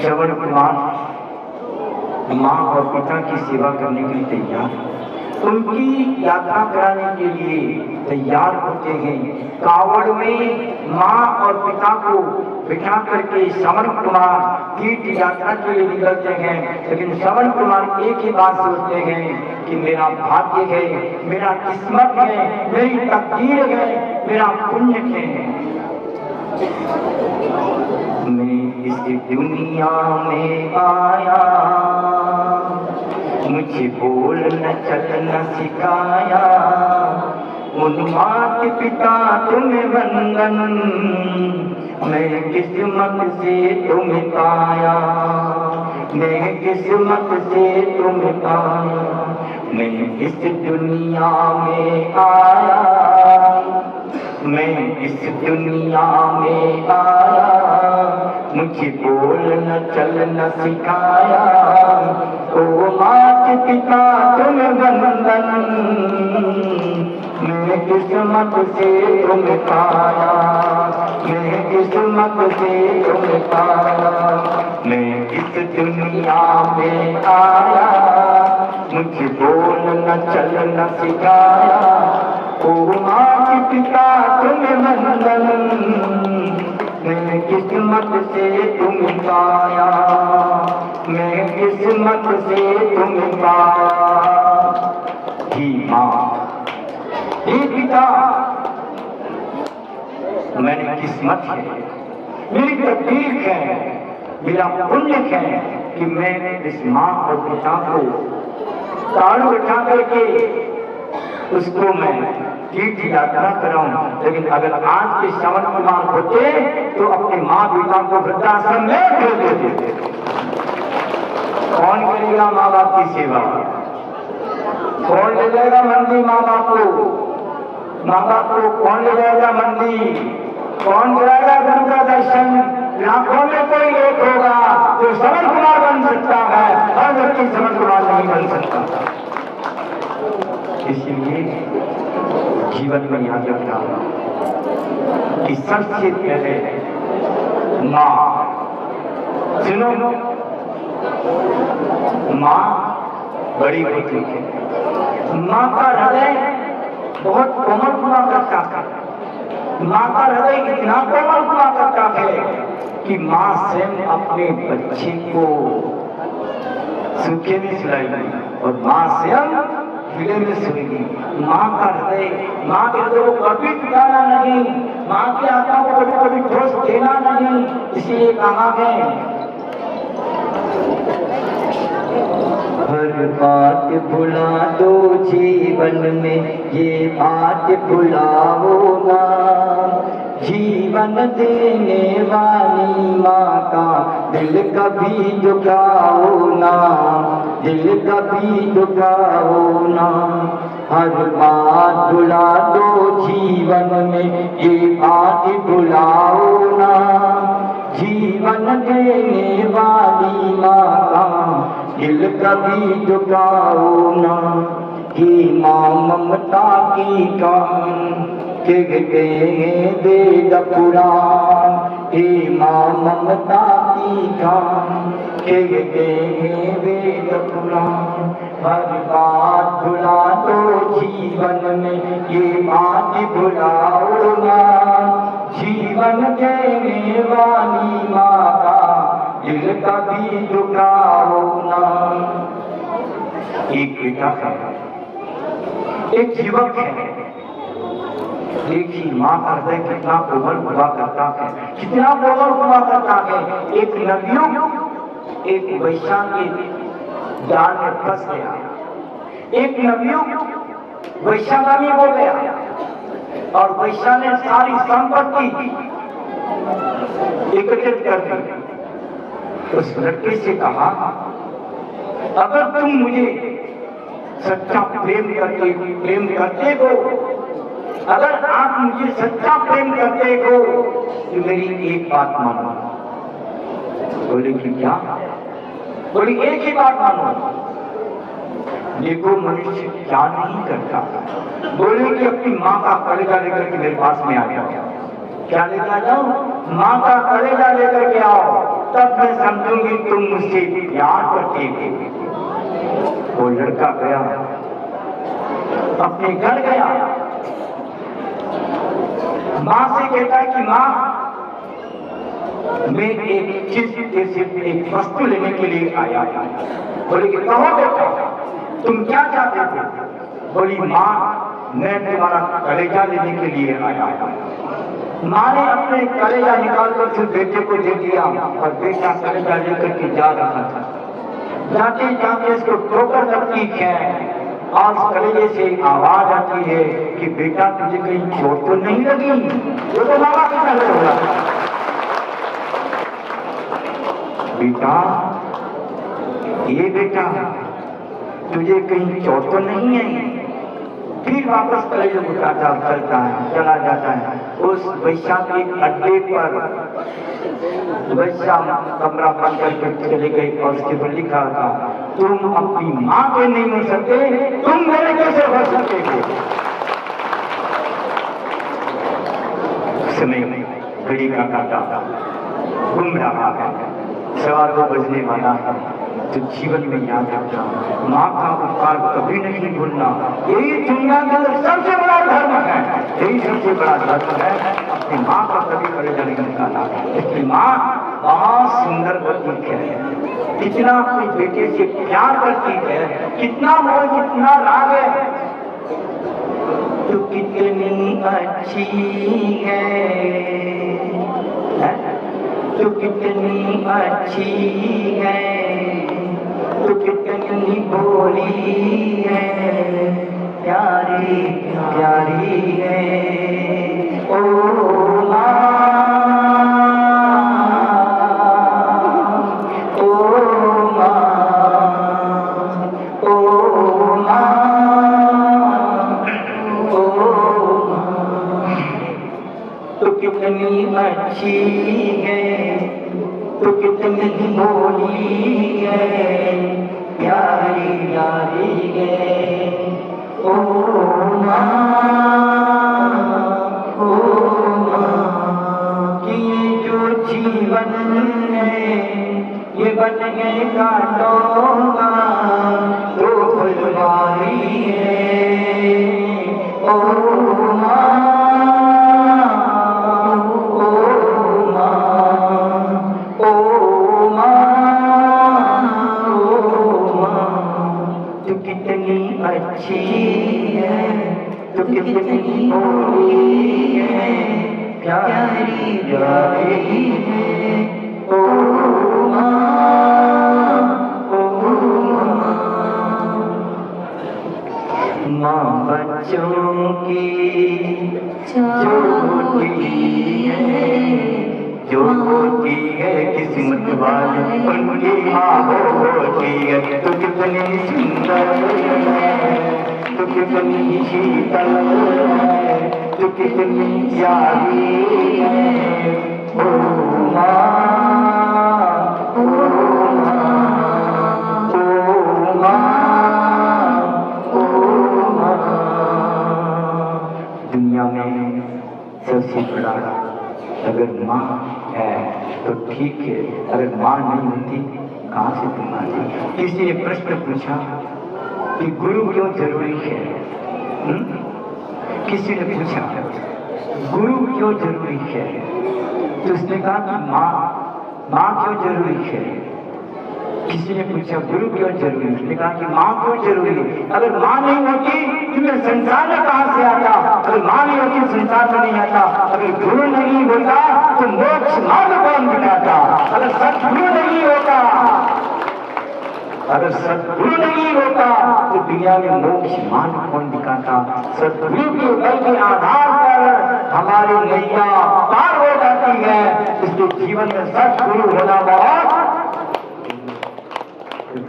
श्रवण कुमार माँ और पिता की सेवा करने के लिए तैयार, उनकी यात्रा कराने के लिए तैयार होते हैं। कावड़ में माँ और पिता को बिठा करके श्रवण कुमार तीर्थ यात्रा के लिए निकलते हैं। लेकिन श्रवण कुमार एक ही बात सोचते हैं कि मेरा भाग्य है, मेरा किस्मत है, मेरी तकदीर है, मेरा पुण्य है। मैं इस दुनिया में आया, मुझे बोलना चलना सिखाया, उन मात पिता तुम्हें वंदन, मैं किस्मत से तुम्हें पाया, मैं किस्मत से तुम्हें पाया। मैं इस दुनिया में आया, मैं इस दुनिया में आया, मुझे बोलना चलना सिखाया, ओ मात पिता तुम्हें वंदन, मैं किस्मत से तुम्हें पाया, मैं किस्मत से तुम्हें पाया। मैं इस दुनिया में आया, मुझे बोलना चलना सिखाया, ओ मात पिता तुम्हें वंदन, मैं किस्मत से तुम्हें पाया, मैं किस्मत से तुम्हें पाया। ही माँ, हे पिता, मेरी किस्मत है, मेरी तकदीर है, मेरा पुण्य है कि मैं इस माँ और पिता को ताड़ बिठा करके उसको मैं तीर्थ यात्रा कराऊं। लेकिन अगर आज के श्रवण कुमार होते तो अपने माँ पिता को वृद्धाश्रम में भेज देते। कौन करेगा माँ बाप की सेवा? कौन ले जाएगा मंदिर माँ बाप को? माँ बाप को कौन ले जाएगा मंदिर? कौन कराएगा गुरु का दर्शन? लाखों में कोई एक होगा जो श्रवण कुमार बन सकता है, हर व्यक्ति श्रवण कुमार नहीं बन सकता। इसलिए जीवन में याद रखना कि सबसे पहले माँ, सुनो, माँ बड़ी होती है। माँ का हृदय बहुत कोमल हुआ करता है। माँ का हृदय इतना कोमल हुआ करता है कि माँ स्वयं अपने बच्चे को सूखे में सुलाएगी और माँ स्वयं गिले में सोएगी। माँ का हृदय, माँ के हृदय को कभी टुटाना नहीं, माँ की आत्मा को कभी कभी ठोस देना नहीं। इसलिए कहा है, हर बात भुला दो जीवन में, ये बात भुलाओ ना, जीवन देने वाली माँ का दिल कभी दुखाओ ना, दिल कभी दुखाओ ना। हर बात भुला दो जीवन में, ये बात भुलाओ ना, जीवन देने वाली माँ का दिल कभी दुखाओ ना। कि माँ ममता की कहानी कहते हैं वेद पुराण, हे माँ ममता की कहानी कहते हैं वेद पुराण। हर बात भुला दो जीवन में, ये बात भुलाओ ना, जीवन देने वाली माँ का दिल कभी दुखाओ ना। एक बेटा है, एक युवक है, देखिए माँ का हृदय कितना कोमल हुआ करता है, कितना कोमल हुआ करता है। एक नवयुवक एक वैश्या के जाल में फंस गया, एक नवयुवक वैश्यागामी हो गया और वैश्या ने सारी संपत्ति एकत्रित कर दी। उस लड़के से कहा, अगर तुम मुझे सच्चा प्रेम करते हो, अगर आप मुझे सच्चा प्रेम करते हो तो मेरी एक बात मानो। बोले कि क्या? बोले एक ही बात मानो। देखो मनुष्य क्या नहीं करता। बोले कि अपनी माँ का कलेजा लेकर के मेरे पास में आ जाओ। क्या लेकर जाओ? माँ का कलेजा लेकर के आओ। तब मैं समझूंगी तुम मुझसे प्यार करते हो। वो लड़का गया, अपने घर गया, माँ से कहता है कि माँ, मैं एक चीज से एक वस्तु लेने के लिए आया था। बोले कि कहो बेटा, तुम क्या चाहते थे? बोली माँ, मैं तुम्हारा कलेजा लेने के लिए आया था। माँ ने अपने कलेजा निकालकर फिर बेटे को दे दिया और बेटा कलेजा लेकर के जा रहा था। जाते जाते इसको ठोकर लगती है और कलेजे से आवाज आती है कि बेटा तुझे कहीं चोट तो नहीं लगी? वो तो मामा की तरह हो रहा। बेटा, ये बेटा तुझे कहीं चोट तो नहीं है? फिर वापस कलेजे उठाता चलता है, चला जाता है। उस वैश्या के अड्डे पर वैश्या कमरा बंद करके चले गए और उसके पर लिखा था, तुम अपनी माँ के नहीं हो सकते, तुम मेरे कैसे हो सकते हो? समय घड़ी का काटा घूम रहा है, 2:15 बजने वाला है। तो जीवन में याद रखना, माँ का उपकार कभी नहीं भूलना। यही दुनिया के अंदर सबसे बड़ा धर्म है, यही सबसे बड़ा धर्म है, अपनी माँ का कभी कलेजा नहीं निकाला। इसकी माँ बहुत सुंदर प्रतीक है, कितना अपने बेटे से प्यार करती है, कितना मोह, कितना राग है। तो कितनी अच्छी है, तो कितनी अच्छी है, तो कितनी भोली है, प्यारी प्यारी है। ओ माँ, ओ माँ, ओ माँ, ओ माँ, तो कितनी अच्छी है, तो कितनी भोली है, प्यारी प्यारी है। ओ माँ, ओ माँ, कि ये जो जीवन है ये बन गए कांटों का तो फुलवारी है। ओ माँ, अच्छी है, तो कितनी भोली है, प्यारी प्यारी है। ओ माँ, ओ माँ, बच्चों की जो होती है, जो होती है किस्मत वाली उनकी माँ होती है। तो कितनी सुंदर है, तो कितनी शीतल है, तो कितनी प्यारी है। ओ माँ, ओ माँ, ओ माँ, ओ माँ। दुनिया में सबसे बड़ा अगर माँ है तो ठीक है, अगर माँ नहीं होती कहाँ से तुम आती? किसी ने प्रश्न पूछा कि गुरु क्यों जरूरी है? किसी ने पूछा गुरु क्यों जरूरी है? तो उसने कहा कि माँ क्यों जरूरी है? किसी ने पूछा गुरु क्यों जरूरी है? उसने कहा कि माँ क्यों जरूरी है? अगर माँ नहीं होती तो मैं संसार में कहाँ से आता? अगर माँ नहीं होती संसार में नहीं आता। अगर गुरु नहीं होता तो मोक्ष मार्ग कौन दिखाता? अगर सद्गुरु नहीं होता, अगर सद्गुरु नहीं होता तो दुनिया में मोक्ष मार्ग कौन दिखाता? सद्गुरु के बल के आधार पर हमारी नैया पार हो जाती है। इसलिए जीवन में सद्गुरु होना बहुत,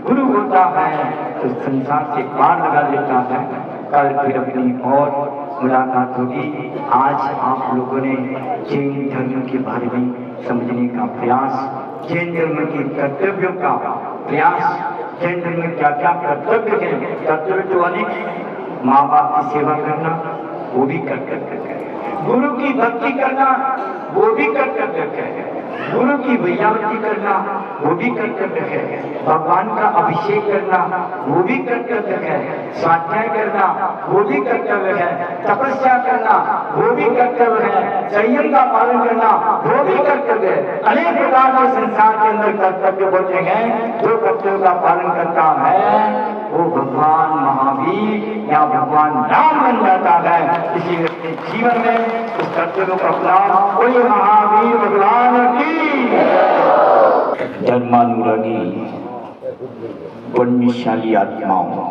गुरु होता है तो संसार से पार लगा देता है। कल फिर अपनी और मुलाकात होगी। आज आप लोगों ने जैन धर्म के बारे में समझने का प्रयास, जैन धर्म के कर्तव्यों का प्रयास, जैन धर्म में क्या क्या कर्तव्य है। कर्तव्य तो अनेक, माँ बाप की सेवा करना वो भी कर्तव्य है, गुरु की भक्ति करना वो भी कर्तव्य है। गुरु की वैयावृत्ति करना वो भी कर्तव्य है। भगवान का अभिषेक करना वो भी कर्तव्य है। स्वाध्याय करना वो भी कर्तव्य है। तपस्या करना वो भी कर्तव्य है। संयम का पालन करना वो भी कर्तव्य है। अनेक प्रकार के संसार के अंदर कर्तव्य होते हैं। जो कर्तव्य का पालन करता है वो भगवान महावीर या भगवान राम बन जाता है। इसी अपने जीवन में इस कर्तव्य को अपना कोई महावीर भगवान की धर्मानुरागी पुण्यशाली आत्माओं,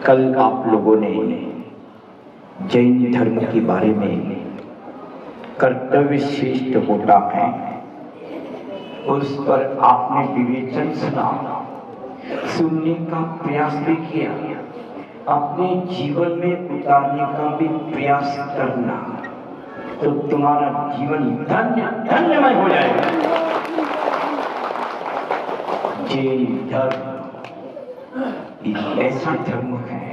कल आप लोगों ने जैन धर्म के बारे में कर्तव्य श्रेष्ठ होता है उस पर आपने विवेचन सुना, सुनने का प्रयास भी किया, अपने जीवन में उतारने का भी प्रयास करना, तो तुम्हारा जीवन धन्य धन्यमय हो जाएगा। जैन धर्म एक ऐसा धर्म है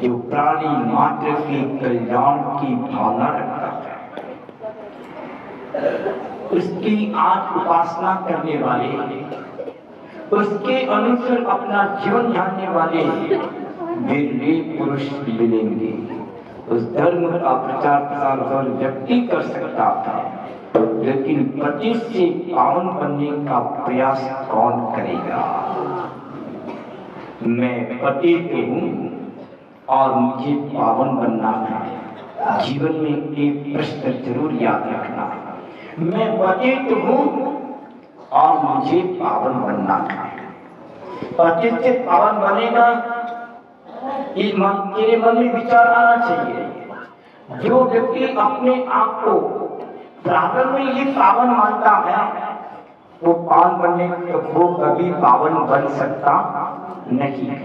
जो प्राणी मात्र के कल्याण की भावना रखता है। उसकी आज उपासना करने वाले, उसके अनुसार अपना जीवन जानने वाले वीर पुरुष मिलेंगे। उस धर्म का प्रचार प्रसार हर व्यक्ति कर सकता है, लेकिन पति से पावन बनने का प्रयास कौन करेगा? मैं पति हूँ और मुझे पावन बनना है। जीवन में एक प्रश्न जरूर याद रखना, मैं पति हूँ और मुझे पावन बनना है। पति से पावन बनेगा, तेरे मन में विचार आना चाहिए। जो व्यक्ति अपने आप को प्रारंभ में ही पावन मानता है वो पावन बनने वो कभी पावन बन सकता नहीं है।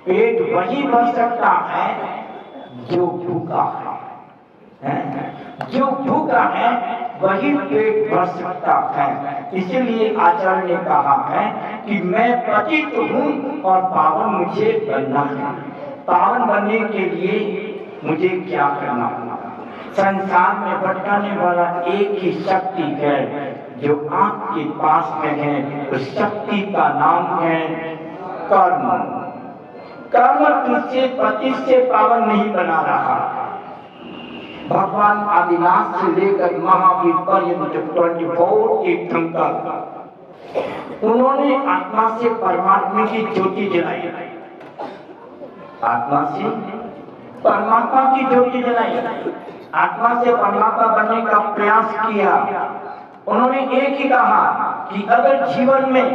पेट वही भर सकता है जो भूखा है, जो भूखा है वही पेट भर सकता है। इसलिए आचार्य ने कहा है कि मैं पतित हूँ और पावन मुझे बनना है। पावन बनने के लिए मुझे क्या करना होगा? संसार में भटकाने वाला एक ही शक्ति है जो आपके पास में है। उस शक्ति का नाम है कर्म। कर्म तुझसे पति से पावन नहीं बना रहा। भगवान आदिनाथ से लेकर महावीर पर्यंत 24 तीर्थंकर उन्होंने आत्मा से परमात्मा की ज्योति जलाई, आत्मा से परमात्मा की ज्योति जलाई, आत्मा से परमात्मा बनने का प्रयास किया। उन्होंने एक ही कहा कि अगर जीवन में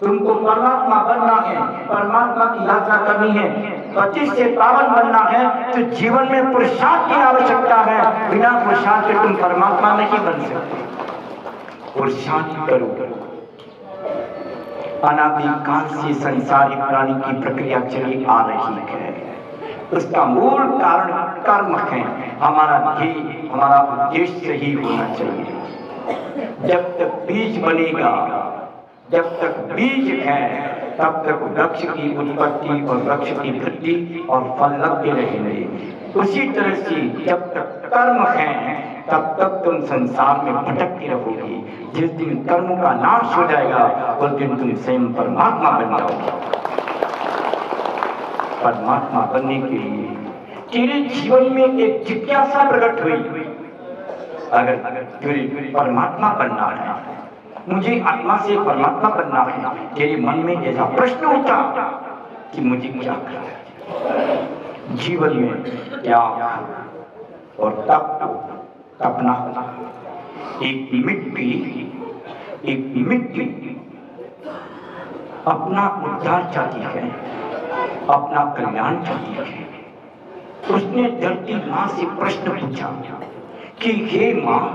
तुमको परमात्मा बनना है, परमात्मा की यात्रा करनी है, पति से पावन बनना है, तो जीवन में पुरुषार्थ की आवश्यकता है। बिना पुरुषार्थ के तुम परमात्मा नहीं बन सकते। पुरुषार्थ करो। अनादिकाल से संसारिक प्राणी की प्रक्रिया चली आ रही है। उसका मूल कारण कर्म है। हमारा ध्येय, हमारा उद्देश्य सही होना चाहिए। जब तक बीज बनेगा, जब तक बीज है तब तक वृक्ष की उत्पत्ति और वृक्ष की वृद्धि और फल लगते रहेंगे। उसी तरह से जब तक कर्म है तब तक तुम संसार में भटकते रहोगे। जिस दिन कर्म का नाश हो जाएगा उस दिन तुम स्वयं परमात्मा बन जाओगे। परमात्मा बनने के लिए तेरे जीवन में एक जिज्ञासा प्रकट हुई। अगर तुझे परमात्मा बनना है, मुझे आत्मा से परमात्मा बनना है, तेरे मन में ऐसा प्रश्न उठा कि मुझे क्या करना है? जीवन में त्याग और तपना, एक मिट्टी अपना उद्धार चाहती है, अपना कल्याण चाहती है। उसने धरती माँ से प्रश्न पूछा कि हे माँ,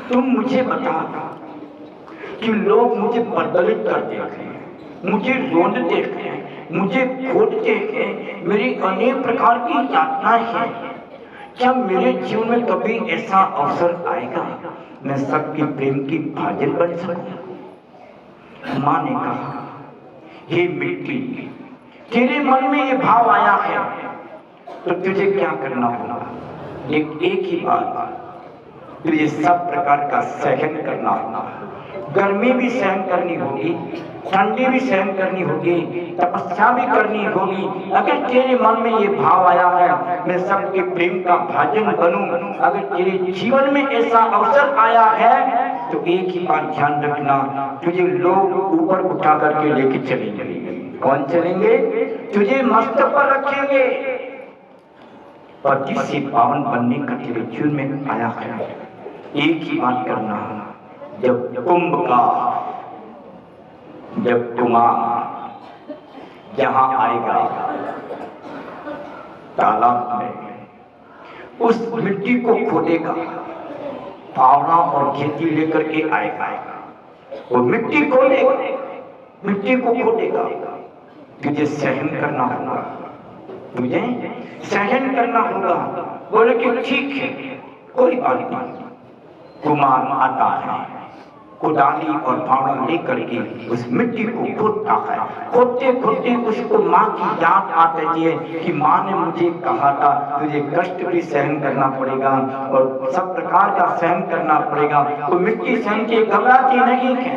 तुम मुझे बता कि लोग मुझे बदलित करते हैं, मुझे रोंदते हैं, मुझे खोदते हैं, मेरी अनेक प्रकार की यातनाएं हैं। क्या मेरे जीवन में कभी ऐसा अवसर आएगा मैं सबके प्रेम की भाजन बन सकूं? माँ ने कहा, हे मिट्टी, तेरे मन में ये भाव आया है तो तुझे क्या करना होगा? एक ही बात, तो ये सब प्रकार का सहन करना होगा। गर्मी भी सहन करनी होगी, ठंडी भी सहन करनी होगी, तपस्या भी करनी होगी। अगर तेरे मन में ये भाव आया है मैं सबके प्रेम का भाजन बनूं, अगर तेरे जीवन में ऐसा अवसर आया है तो एक ही बात ध्यान रखना, तुझे लोग ऊपर उठा करके लेके चलेंगे। कौन चलेंगे? तुझे मस्तक पर रखेंगे। पति से पावन बनने का तेरे जीवन में आया है, एक ही बात करना, जब कुंभ का जब कुमार जहां आएगा तालाब में, उस मिट्टी को खोदेगा, फावड़ा और खेती लेकर के आएगा, वो मिट्टी खोदेगा, मिट्टी को खोदेगा। तुझे सहन करना होगा, तुझे सहन करना होगा। बोले कि ठीक है, कोई बात नहीं। कुमार आता है, कुदाली और फावड़ा लेकर के उस मिट्टी को खोदता है। खोदते खोदते उसको माँ की याद आती है कि माँ ने मुझे कहा था तुझे कष्ट भी सहन करना पड़ेगा और सब प्रकार का सहन करना पड़ेगा। तो मिट्टी सहन के घबराती नहीं है,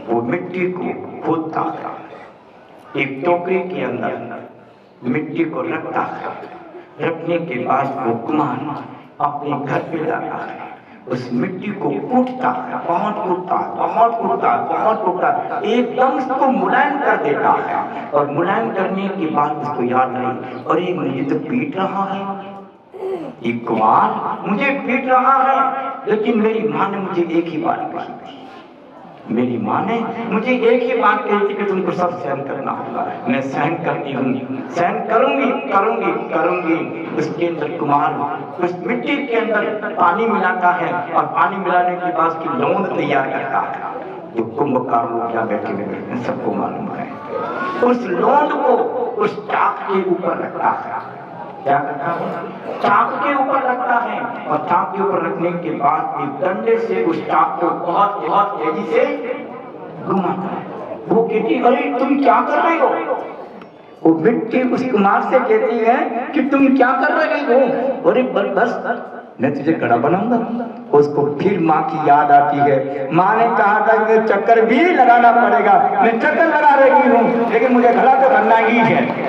वो मिट्टी को खोदता है, एक टोकरी के अंदर मिट्टी को रखता है। रखने के बाद वो कुमार अपने घर पे जाता है, उस मिट्टी को कूटता है, बहुत कूटता है, बहुत कूटता है, बहुत कूटता है, एकदम उसको मुलायम कर देता है। और मुलायम करने के बाद उसको याद आई, अरे मुझे तो पीट रहा है, ये कुमार मुझे पीट रहा है। लेकिन मेरी माँ ने मुझे एक ही बात कही थी, मेरी माँ ने मुझे एक ही बात कही थी कि तुमको सब सहन करना होगा। मैं सहन करती हूँ, सहन करूंगी करूंगी करूंगी। उसके अंदर कुमार उस मिट्टी के अंदर पानी मिलाता है और पानी मिलाने के बाद उसकी लौंद तैयार करता है। जो कुंभकार लोग क्या बैठे हुए हैं सबको मालूम है। उस लौंद को उस चाक के ऊपर रखता है, क्या करता है? चाक के ऊपर रखता है और चाक के ऊपर रखने के बाद एक डंडे से उस चाक को बहुत बहुत तेजी से घुमाता है। वो कहती अरे तुम क्या कर रहे हो? वो मिट्टी उस कुमार से कहती है कि तुम क्या कर रहे हो? अरे बस मैं तुझे कड़ा बनाऊंगा। उसको फिर माँ की याद आती है, माँ ने कहा था कि चक्कर भी लगाना पड़ेगा, मैं चक्कर लगा रही हूँ लेकिन मुझे घड़ा तो करना ही है।